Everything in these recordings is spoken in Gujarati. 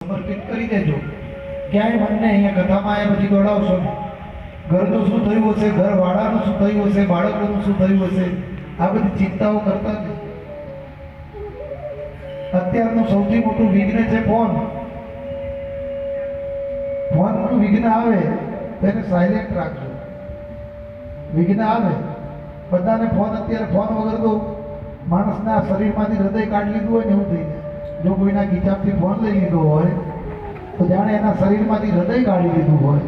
સમર્પિત કરી દેજો. ક્યાંય મનને અહીંયા કથામાં આવ્યા પછી દોડાવશો ને. ઘરનું શું થયું હશે, ઘરવાળાનું શું થયું હશે, બાળકોનું શું થયું હશે, આ બધી ચિંતાઓ કરતા નહીં. અત્યારનું સૌથી મોટું વિઘ્ન છે ફોન. ફોનનું વિઘ્ન આવે તો એને સાયલેન્ટ રાખજો. વિઘ્ન આવે બધાને ફોન, અત્યારે ફોન વગર તો માણસના શરીરમાંથી હૃદય કાઢી લીધું હોય ને એવું થઈ જાય. જો કોઈના ખીચામાંથી ફોન લઈ લીધો હોય તો જાણે એના શરીરમાંથી હૃદય કાઢી લીધું હોય.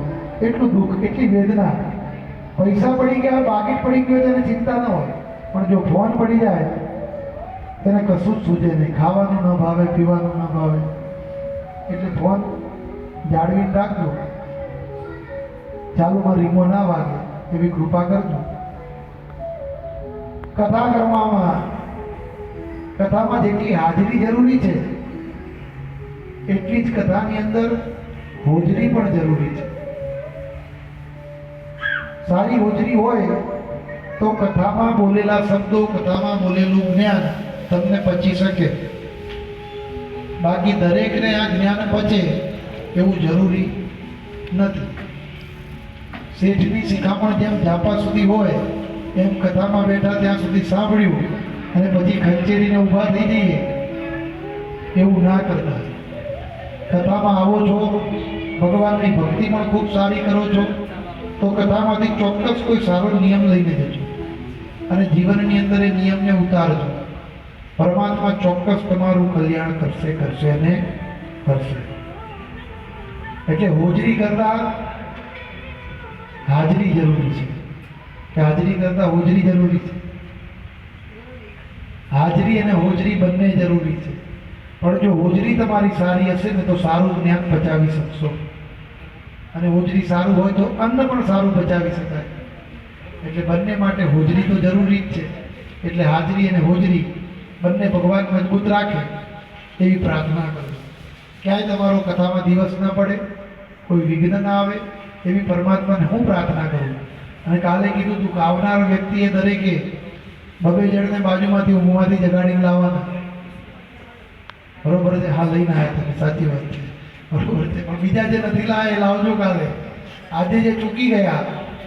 એટલું દુઃખ, એટલી વેદના. પૈસા પડી ગયા, બાકી પડી ગયો તેને ચિંતા ન હોય, પણ જો ફોન પડી જાય તેને કશું જ સૂજે નહીં. ખાવાનું ન ભાવે, પીવાનું ન ભાવે. એટલે ફોન જાળવીને રાખજો. ચાલુમાં રીંગો ના વાગે એવી કૃપા કરજો. કથા કરવામાં, કથામાં જેટલી હાજરી જરૂરી છે એટલી જ કથાની અંદર હોજરી પણ જરૂરી છે. સારી હોજરી હોય તો કથામાં બોલેલા શબ્દો, કથામાં બોલેલું જ્ઞાન તમને પચી શકે. બાકી દરેકને આ જ્ઞાન પચે એવું જરૂરી નથી. શેઠની શિખામણ જેમ ઝાપા સુધી હોય એમ કથામાં બેઠા ત્યાં સુધી સાંભળ્યું અને પછી ખંચેરીને ઊભા થઈ જઈએ એવું ના કરતા. કથામાં આવો છો, ભગવાનની ભક્તિ પણ ખૂબ સારી કરો છો તો કથામાંથી ચોક્કસ કોઈ સારો નિયમ લઈને જજો અને જીવનની અંદર એ નિયમને ઉતારજો. પરમાત્મા ચોક્કસ તમારું કલ્યાણ કરશે અને કરશે. એટલે હોજરી કરતા હાજરી જરૂરી છે કે હાજરી કરતા હોજરી જરૂરી છે. હાજરી અને હોજરી બંને જરૂરી છે. પણ જો હોજરી તમારી સારી હશે ને તો સારું જ્ઞાન પચાવી શકશો, અને હોજરી સારું હોય તો અન્ન પણ સારું પચાવી શકાય. એટલે બંને માટે હોજરી તો જરૂરી જ છે. એટલે હાજરી અને હોજરી બંને ભગવાન મજબૂત રાખે એવી પ્રાર્થના કરો. ક્યાંય તમારો કથામાં દિવસ ન પડે, કોઈ વિઘ્ન ના આવે એવી પરમાત્માને હું પ્રાર્થના કરું. અને કાલે કીધું તું કે આવનાર વ્યક્તિએ દરેકે બબે જણને બાજુમાંથી ઊંઘમાંથી જગાડીને લાવવાના. બરોબર છે? હા, લઈને આવ્યા તમે, સાચી વાત છે, બરોબર છે. પણ બીજા જે નથી લાવ્યા એ લાવજો કાલે. આજે જે ચૂકી ગયા